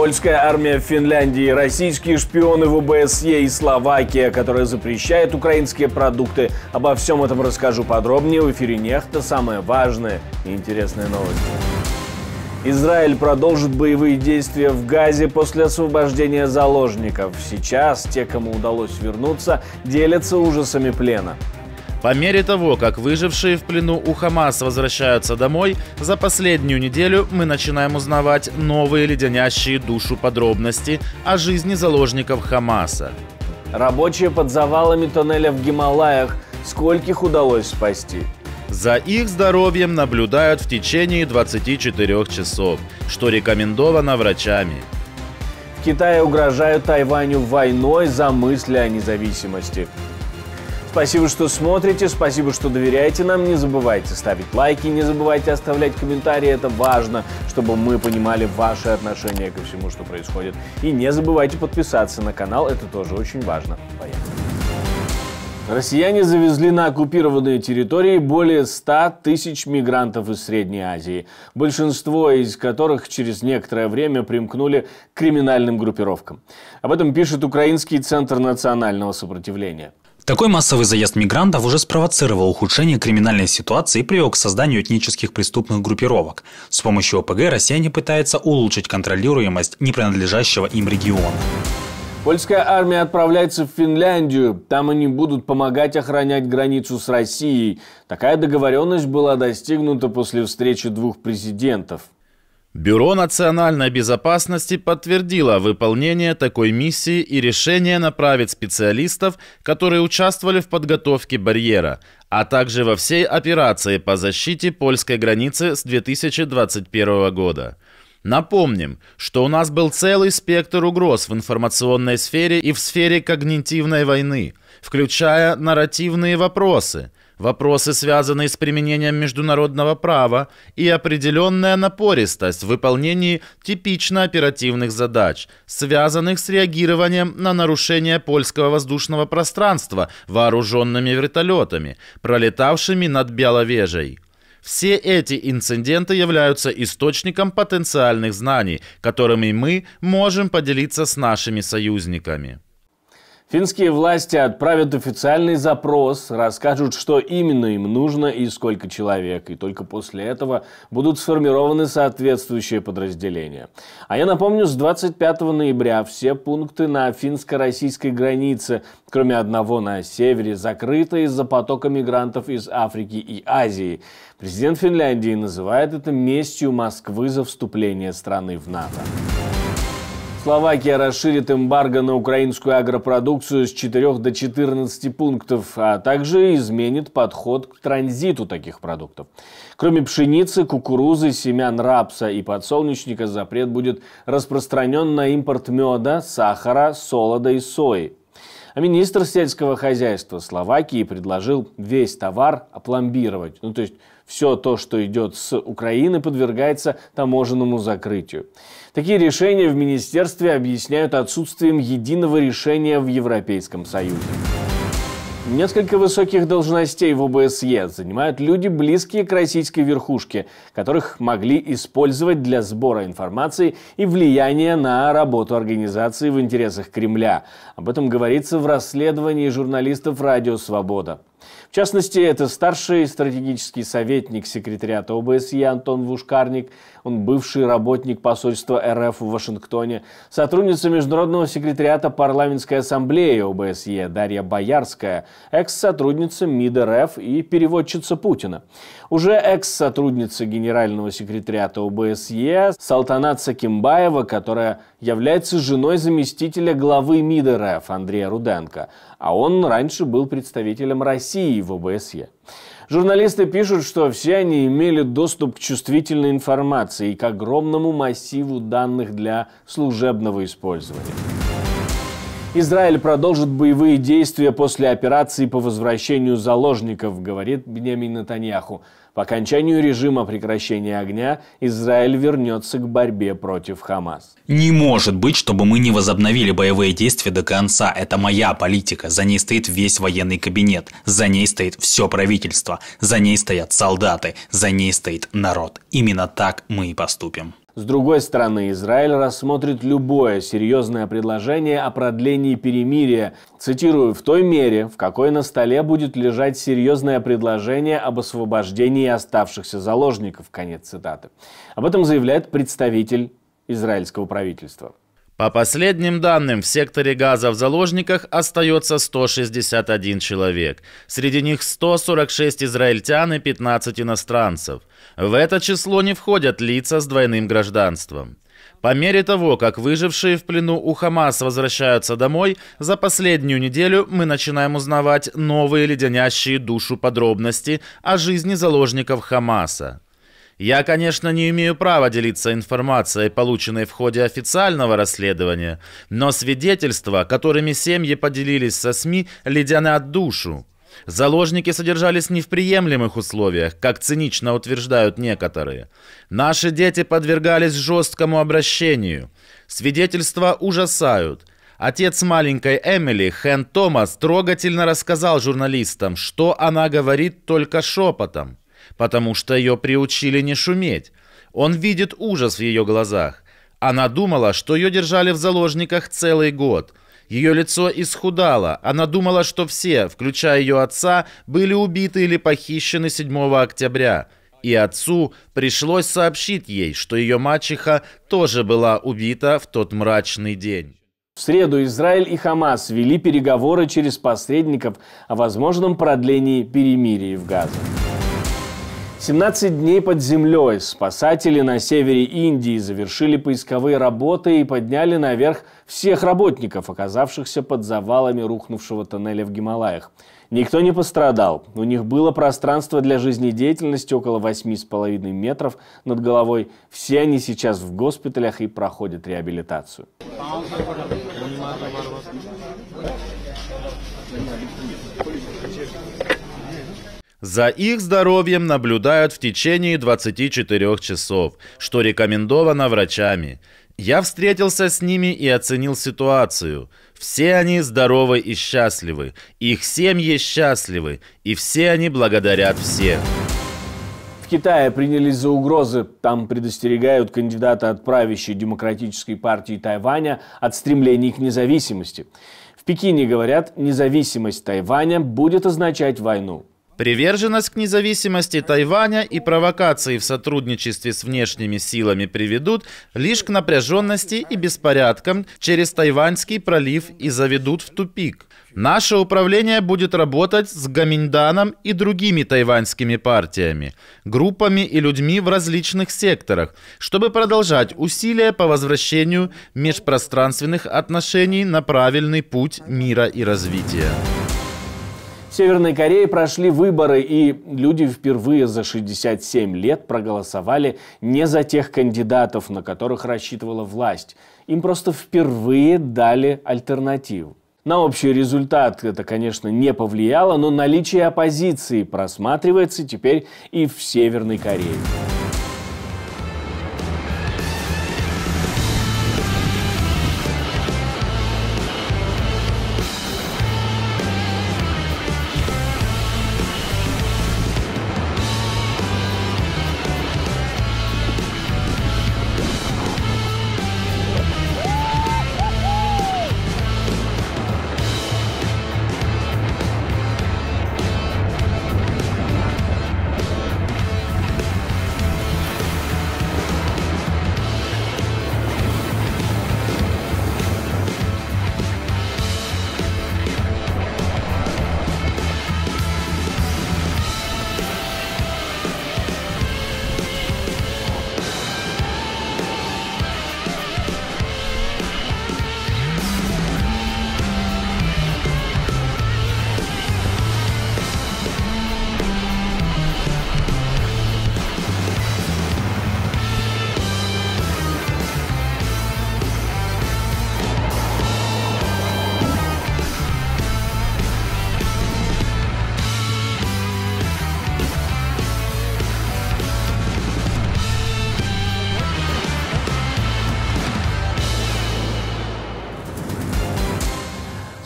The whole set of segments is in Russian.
Польская армия в Финляндии, российские шпионы в ОБСЕ и Словакия, которая запрещает украинские продукты. Обо всем этом расскажу подробнее в эфире Нехта. Самые важные и интересные новости. Израиль продолжит боевые действия в Газе после освобождения заложников. Сейчас те, кому удалось вернуться, делятся ужасами плена. По мере того, как выжившие в плену у Хамас возвращаются домой, за последнюю неделю мы начинаем узнавать новые леденящие душу подробности о жизни заложников Хамаса. Рабочие под завалами тоннеля в Гималаях. Скольких удалось спасти? За их здоровьем наблюдают в течение 24 часов, что рекомендовано врачами. В Китае угрожают Тайваню войной за мысли о независимости. Спасибо, что смотрите, спасибо, что доверяете нам. Не забывайте ставить лайки, не забывайте оставлять комментарии. Это важно, чтобы мы понимали ваши отношения ко всему, что происходит. И не забывайте подписаться на канал, это тоже очень важно. Поехали. Россияне завезли на оккупированные территории более 100 тысяч мигрантов из Средней Азии, большинство из которых через некоторое время примкнули к криминальным группировкам. Об этом пишет Украинский центр национального сопротивления. Такой массовый заезд мигрантов уже спровоцировал ухудшение криминальной ситуации и привел к созданию этнических преступных группировок. С помощью ОПГ россияне пытаются улучшить контролируемость непринадлежащего им региона. Польская армия отправляется в Финляндию. Там они будут помогать охранять границу с Россией. Такая договоренность была достигнута после встречи двух президентов. Бюро национальной безопасности подтвердило выполнение такой миссии и решение направить специалистов, которые участвовали в подготовке барьера, а также во всей операции по защите польской границы с 2021 года. Напомним, что у нас был целый спектр угроз в информационной сфере и в сфере когнитивной войны, включая нарративные вопросы, связанные с применением международного права и определенная напористость в выполнении типично оперативных задач, связанных с реагированием на нарушение польского воздушного пространства вооруженными вертолетами, пролетавшими над Беловежей. Все эти инциденты являются источником потенциальных знаний, которыми мы можем поделиться с нашими союзниками. Финские власти отправят официальный запрос, расскажут, что именно им нужно и сколько человек, и только после этого будут сформированы соответствующие подразделения. А я напомню, с 25 ноября все пункты на финско-российской границе, кроме одного на севере, закрыты из-за потока мигрантов из Африки и Азии. Президент Финляндии называет это местью Москвы за вступление страны в НАТО. Словакия расширит эмбарго на украинскую агропродукцию с 4 до 14 пунктов, а также изменит подход к транзиту таких продуктов. Кроме пшеницы, кукурузы, семян рапса и подсолнечника, запрет будет распространен на импорт меда, сахара, солода и сои. А министр сельского хозяйства Словакии предложил весь товар опломбировать. То есть все то, что идет с Украины, подвергается таможенному закрытию. Такие решения в министерстве объясняют отсутствием единого решения в Европейском Союзе. Несколько высоких должностей в ОБСЕ занимают люди, близкие к российской верхушке, которых могли использовать для сбора информации и влияния на работу организации в интересах Кремля. Об этом говорится в расследовании журналистов «Радио Свобода». В частности, это старший стратегический советник секретариата ОБСЕ Антон Вушкарник, он бывший работник посольства РФ в Вашингтоне, сотрудница Международного секретариата парламентской ассамблеи ОБСЕ Дарья Боярская, экс-сотрудница МИД РФ и переводчица Путина. Уже экс-сотрудница генерального секретариата ОБСЕ Салтанат Сакимбаева, которая является женой заместителя главы МИД РФ Андрея Руденко, а он раньше был представителем России в ОБСЕ. Журналисты пишут, что все они имели доступ к чувствительной информации и к огромному массиву данных для служебного использования. Израиль продолжит боевые действия после операции по возвращению заложников, говорит Биньямин Нетаньяху. По окончанию режима прекращения огня Израиль вернется к борьбе против Хамас. Не может быть, чтобы мы не возобновили боевые действия до конца. Это моя политика. За ней стоит весь военный кабинет. За ней стоит все правительство. За ней стоят солдаты. За ней стоит народ. Именно так мы и поступим. С другой стороны, Израиль рассмотрит любое серьезное предложение о продлении перемирия, цитирую, «в той мере, в какой на столе будет лежать серьезное предложение об освобождении оставшихся заложников». Конец цитаты. Об этом заявляет представитель израильского правительства. По последним данным, в секторе Газа в заложниках остается 161 человек. Среди них 146 израильтян и 15 иностранцев. В это число не входят лица с двойным гражданством. По мере того, как выжившие в плену у Хамас возвращаются домой, за последнюю неделю мы начинаем узнавать новые леденящие душу подробности о жизни заложников Хамаса. Я, конечно, не имею права делиться информацией, полученной в ходе официального расследования, но свидетельства, которыми семьи поделились со СМИ, леденят душу. Заложники содержались не в приемлемых условиях, как цинично утверждают некоторые. Наши дети подвергались жесткому обращению. Свидетельства ужасают. Отец маленькой Эмили, Хэн Томас, трогательно рассказал журналистам, что она говорит только шепотом, потому что ее приучили не шуметь. Он видит ужас в ее глазах. Она думала, что ее держали в заложниках целый год. Ее лицо исхудало. Она думала, что все, включая ее отца, были убиты или похищены 7 октября. И отцу пришлось сообщить ей, что ее мачеха тоже была убита в тот мрачный день. В среду Израиль и Хамас вели переговоры через посредников о возможном продлении перемирия в Газе. 17 дней под землей спасатели на севере Индии завершили поисковые работы и подняли наверх всех работников, оказавшихся под завалами рухнувшего тоннеля в Гималаях. Никто не пострадал. У них было пространство для жизнедеятельности около 8,5 метров над головой. Все они сейчас в госпиталях и проходят реабилитацию. За их здоровьем наблюдают в течение 24 часов, что рекомендовано врачами. Я встретился с ними и оценил ситуацию. Все они здоровы и счастливы, их семьи счастливы, и все они благодарят всех. В Китае принялись за угрозы. Там предостерегают кандидата от правящей демократической партии Тайваня от стремлений к независимости. В Пекине говорят, независимость Тайваня будет означать войну. Приверженность к независимости Тайваня и провокации в сотрудничестве с внешними силами приведут лишь к напряженности и беспорядкам через Тайваньский пролив и заведут в тупик. Наше управление будет работать с Гоминьданом и другими тайваньскими партиями, группами и людьми в различных секторах, чтобы продолжать усилия по возвращению межпространственных отношений на правильный путь мира и развития. В Северной Корее прошли выборы, и люди впервые за 67 лет проголосовали не за тех кандидатов, на которых рассчитывала власть. Им просто впервые дали альтернативу. На общий результат это, конечно, не повлияло, но наличие оппозиции просматривается теперь и в Северной Корее.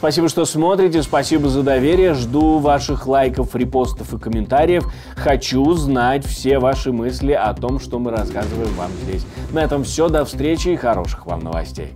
Спасибо, что смотрите, спасибо за доверие. Жду ваших лайков, репостов и комментариев. Хочу знать все ваши мысли о том, что мы рассказываем вам здесь. На этом все. До встречи и хороших вам новостей.